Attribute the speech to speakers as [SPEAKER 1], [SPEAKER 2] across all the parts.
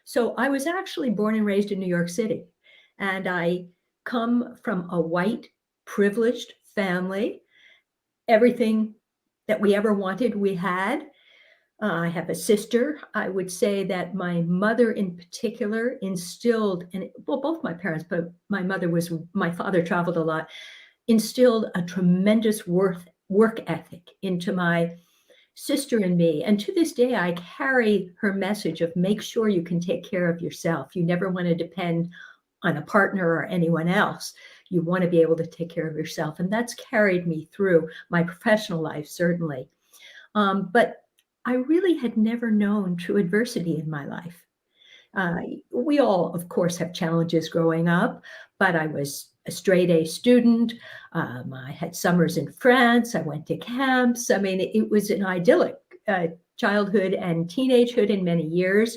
[SPEAKER 1] So I was actually born and raised in New York City, and I come from a white, privileged family. Everything that we ever wanted, we had. I have a sister. I would say that my mother in particular instilled, and well, both my parents, but my father traveled a lot, instilled a tremendous work ethic into my sister and me. And to this day, I carry her message of make sure you can take care of yourself. You never want to depend on a partner or anyone else. You want to be able to take care of yourself. And that's carried me through my professional life, certainly. But I really had never known true adversity in my life. Uh, we all, of course, have challenges growing up, but I was a straight A student. I had summers in France. I went to camps. I mean, it was an idyllic childhood and teenagehood in many years.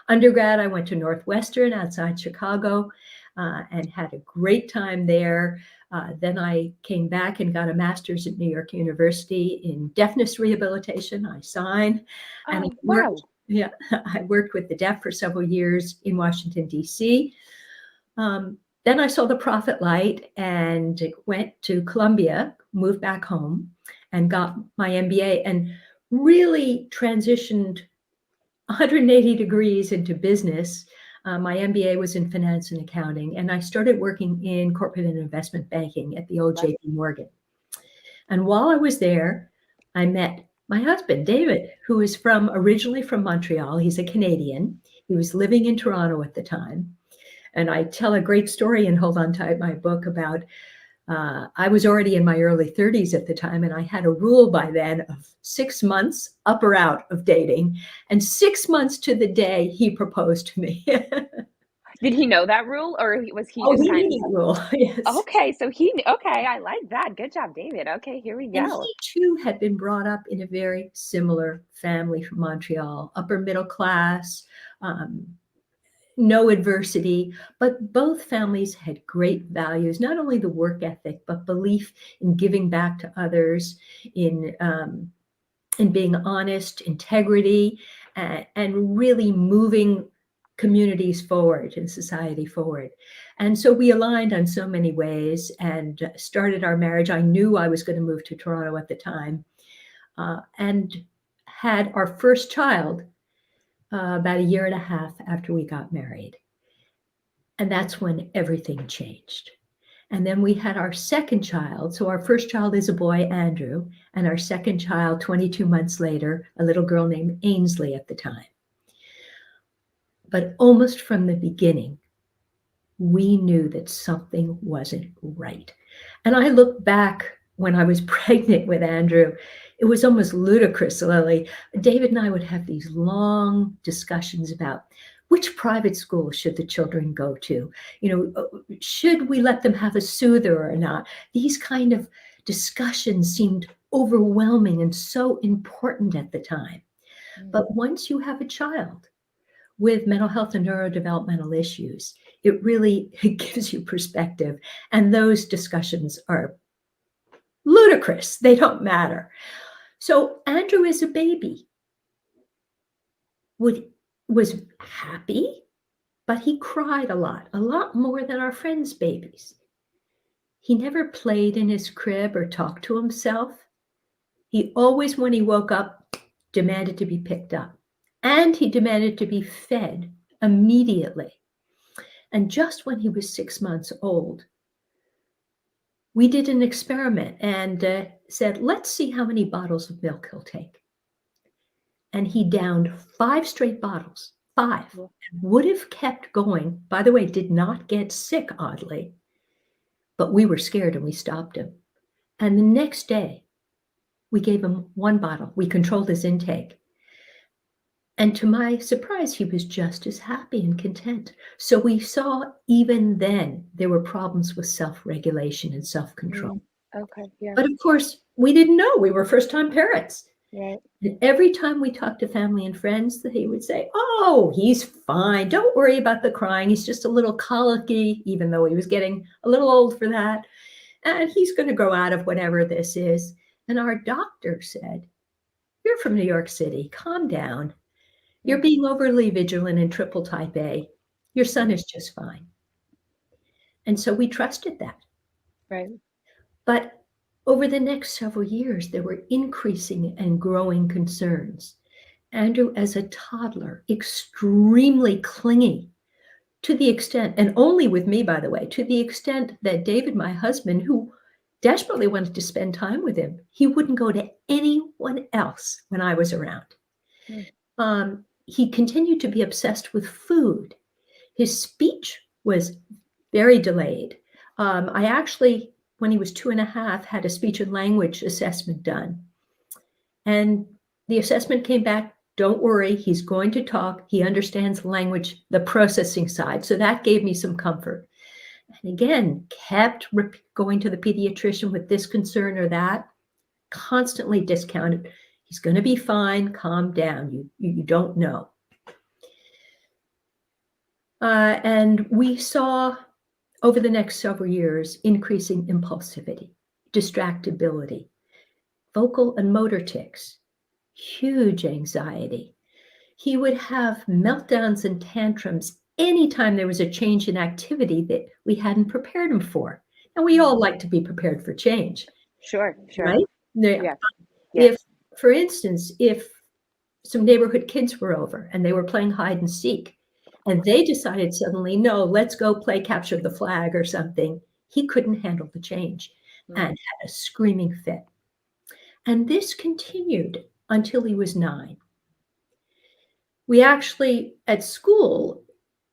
[SPEAKER 1] Undergrad, I went to Northwestern outside Chicago and had a great time there. Then I came back and got a master's at New York University in deafness rehabilitation. I signed and I
[SPEAKER 2] Oh,
[SPEAKER 1] worked.
[SPEAKER 2] wow.
[SPEAKER 1] Yeah, I worked with the deaf for several years in Washington, D.C. Then I saw the profit light and went to Columbia, moved back home, and got my MBA and really transitioned 180 degrees into business. My MBA was in finance and accounting, and I started working in corporate and investment banking at the old
[SPEAKER 2] Right.
[SPEAKER 1] JP Morgan. And while I was there, I met my husband, David, who is originally from Montreal. He's a Canadian. He was living in Toronto at the time. And I tell a great story in Hold On Tight, my book, about I was already in my early 30s at the time, and I had a rule by then of 6 months up or out of dating. And 6 months to the day, he proposed to me.
[SPEAKER 2] Did he know that rule, or was he
[SPEAKER 1] Oh,
[SPEAKER 2] just
[SPEAKER 1] he
[SPEAKER 2] kind
[SPEAKER 1] knew that rule. Yes.
[SPEAKER 2] Okay, so he kn okay, I like that. Good job, David. Okay, here we
[SPEAKER 1] And
[SPEAKER 2] go.
[SPEAKER 1] he too had been brought up in a very similar family from Montreal, upper middle class, um, no adversity, but both families had great values, not only the work ethic, but belief in giving back to others, in being honest, integrity, and really moving communities forward and society forward. And so we aligned on so many ways and started our marriage. I knew I was going to move to Toronto at the time, and had our first child about a year and a half after we got married. And that's when everything changed. And then we had our second child. So our first child is a boy, Andrew, and our second child, 22 months later, a little girl named Ainsley at the time. But almost from the beginning, we knew that something wasn't right. And I look back when I was pregnant with Andrew, it was almost ludicrous, Lily. David and I would have these long discussions about which private school should the children go to? Should we let them have a soother or not? These kind of discussions seemed overwhelming and so important at the time.
[SPEAKER 2] Mm,
[SPEAKER 1] But once you have a child with mental health and neurodevelopmental issues, it really it gives you perspective. And those discussions are ludicrous. They don't matter. So Andrew is a baby. Was happy, but he cried a lot more than our friends' babies. He never played in his crib or talked to himself. He always, when he woke up, demanded to be picked up. And he demanded to be fed immediately. And just when he was 6 months old, we did an experiment and said, let's see how many bottles of milk he'll take. And he downed 5 straight bottles, five,
[SPEAKER 2] yeah.
[SPEAKER 1] and would have kept going. By the way, did not get sick, oddly, but we were scared and we stopped him. And the next day, we gave him 1 bottle. We controlled his intake. And to my surprise, he was just as happy and content. So we saw even then there were problems with self-regulation and self-control.
[SPEAKER 2] Mm, okay, yeah,
[SPEAKER 1] But of course, we didn't know. We were first-time parents.
[SPEAKER 2] right.
[SPEAKER 1] And every time we talked to family and friends, they would say, oh, he's fine. Don't worry about the crying. He's just a little colicky, even though he was getting a little old for that. And he's going to grow out of whatever this is. And our doctor said, you're from New York City. Calm down. You're
[SPEAKER 2] Mm.
[SPEAKER 1] being overly vigilant in triple type A. Your son
[SPEAKER 2] Mm.
[SPEAKER 1] is just fine." And so we trusted that.
[SPEAKER 2] Right.
[SPEAKER 1] But over the next several years, there were increasing and growing concerns. Andrew, as a toddler, extremely clingy to the extent, and only with me, by the way, to the extent that David, my husband, who desperately wanted to spend time with him, he wouldn't go to anyone else when I was around.
[SPEAKER 2] Mm.
[SPEAKER 1] He continued to be obsessed with food. His speech was very delayed. I actually, when he was 2.5, had a speech and language assessment done. And the assessment came back, don't worry, he's going to talk. He understands language, the processing side. So that gave me some comfort. And again, kept going to the pediatrician with this concern or that, constantly discounted. He's going to be fine. Calm down. You don't know. And we saw over the next several years increasing impulsivity, distractibility, vocal and motor tics, huge anxiety. He would have meltdowns and tantrums anytime there was a change in activity that we hadn't prepared him for. And we all like to be prepared for change,
[SPEAKER 2] Sure, sure.
[SPEAKER 1] right? Yeah.
[SPEAKER 2] Yes,
[SPEAKER 1] If,
[SPEAKER 2] yes.
[SPEAKER 1] for instance, if some neighborhood kids were over and they were playing hide and seek, and they decided suddenly, no, let's go play capture the flag or something, he couldn't handle the change and
[SPEAKER 2] Mm.
[SPEAKER 1] had a screaming fit. And this continued until he was 9. We actually, at school,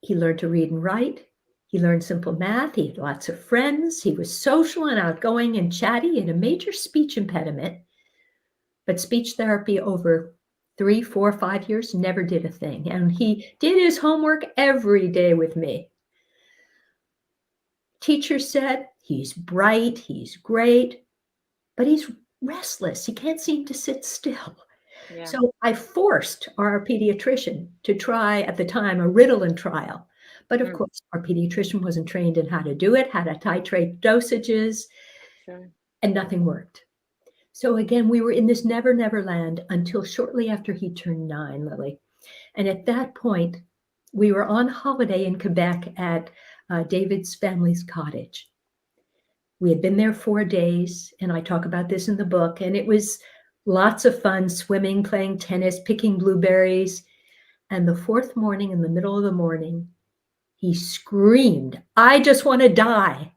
[SPEAKER 1] he learned to read and write. He learned simple math. He had lots of friends. He was social and outgoing and chatty and a major speech impediment. But speech therapy over 3, 4, 5 years never did a thing. And he did his homework every day with me. Teacher said, he's bright, he's great, but he's restless. He can't seem to sit still.
[SPEAKER 2] Yeah.
[SPEAKER 1] So I forced our pediatrician to try, at the time, a Ritalin trial. But of
[SPEAKER 2] Mm.
[SPEAKER 1] course, our pediatrician wasn't trained in how to do it, how to titrate dosages,
[SPEAKER 2] Sure.
[SPEAKER 1] and nothing worked. So again, we were in this never, never land until shortly after he turned 9, Lily. And at that point, we were on holiday in Quebec at David's family's cottage. We had been there 4 days, and I talk about this in the book, and it was lots of fun swimming, playing tennis, picking blueberries. And the 4th morning, in the middle of the morning, he screamed, "I just want to die."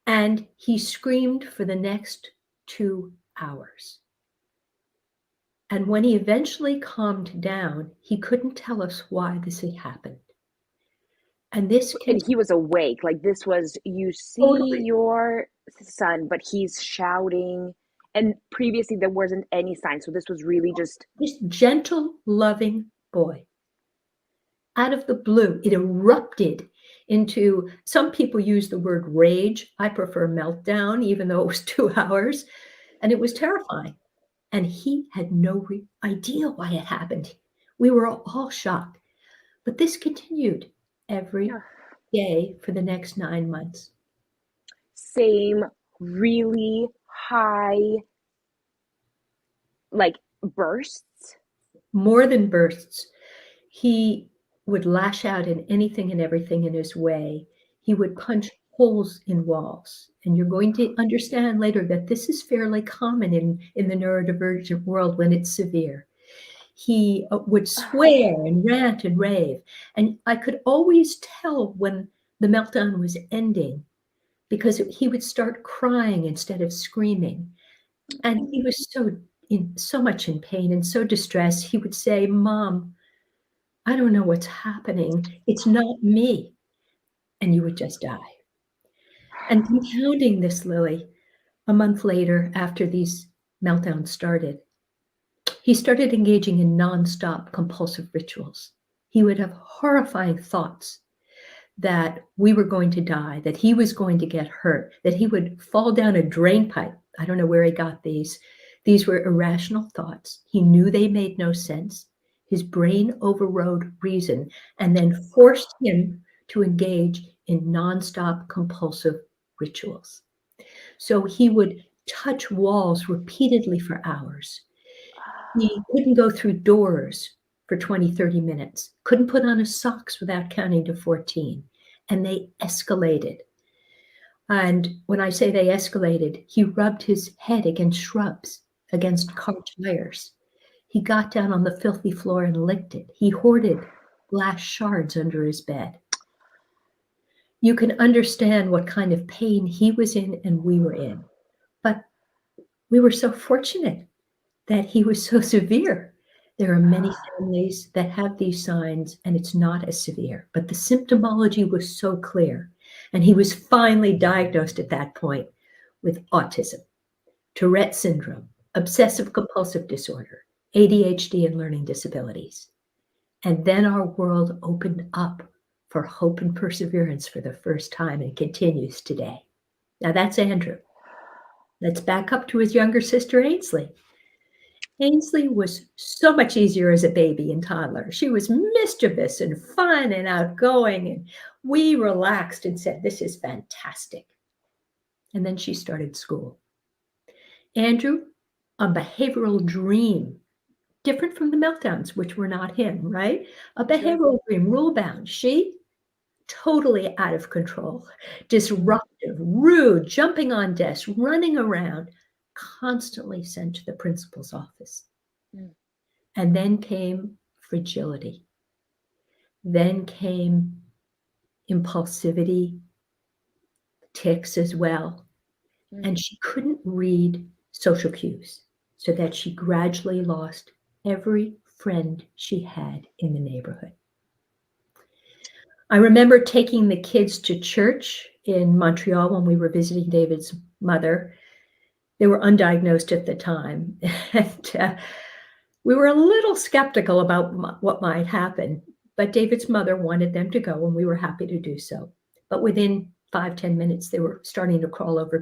[SPEAKER 1] And he screamed for the next 2 hours. And when he eventually calmed down, he couldn't tell us why this had happened. And this
[SPEAKER 2] And
[SPEAKER 1] can
[SPEAKER 2] he was awake. Like this was, you see
[SPEAKER 1] totally,
[SPEAKER 2] your son, but he's shouting. And previously there wasn't any sign. So this was really just,
[SPEAKER 1] this gentle, loving boy, out of the blue, it erupted into, some people use the word rage. I prefer meltdown, even though it was 2 hours. And it was terrifying. And he had no idea why it happened. We were all shocked. But this continued every
[SPEAKER 2] ugh,
[SPEAKER 1] day for the next 9 months.
[SPEAKER 2] same, really high, like bursts.
[SPEAKER 1] More than bursts. He would lash out at anything and everything in his way. He would punch holes in walls. And you're going to understand later that this is fairly common in the neurodivergent world when it's severe. He would swear and rant and rave. And I could always tell when the meltdown was ending because he would start crying instead of screaming. And he was so much in pain and so distressed. He would say, "Mom, I don't know what's happening. It's not me." And you would just die. And compounding this, Lily, a month later, after these meltdowns started, he started engaging in nonstop compulsive rituals. He would have horrifying thoughts that we were going to die, that he was going to get hurt, that he would fall down a drain pipe. I don't know where he got these. These were irrational thoughts. He knew they made no sense. His brain overrode reason and then forced him to engage in nonstop compulsive rituals. So he would touch walls repeatedly for hours. He couldn't go through doors for 20, 30 minutes, couldn't put on his socks without counting to 14. And they escalated. And when I say they escalated, he rubbed his head against shrubs, against car tires. He got down on the filthy floor and licked it. He hoarded glass shards under his bed. You can understand what kind of pain he was in and we were in. But we were so fortunate that he was so severe. There are many families that have these signs and it's not as severe, but the symptomology was so clear. And he was finally diagnosed at that point with autism, Tourette syndrome, obsessive compulsive disorder, ADHD, and learning disabilities. And then our world opened up for hope and perseverance for the first time and continues today. Now that's Andrew. Let's back up to his younger sister, Ainsley. Ainsley was so much easier as a baby and toddler. She was mischievous and fun and outgoing, and we relaxed and said, this is fantastic. And then she started school. Andrew, a behavioral dream, different from the meltdowns, which were not him, right? A behavioral dream, rule-bound. She, totally out of control, disruptive, rude, jumping on desks, running around, constantly sent to the principal's office. And then came fragility. Then came impulsivity, tics as well. And she couldn't read social cues, so that she gradually lost every friend she had in the neighborhood. I remember taking the kids to church in Montreal when we were visiting David's mother. They were undiagnosed at the time. And we were a little skeptical about what might happen, but David's mother wanted them to go, and we were happy to do so. But within 5-10 minutes, they were starting to crawl over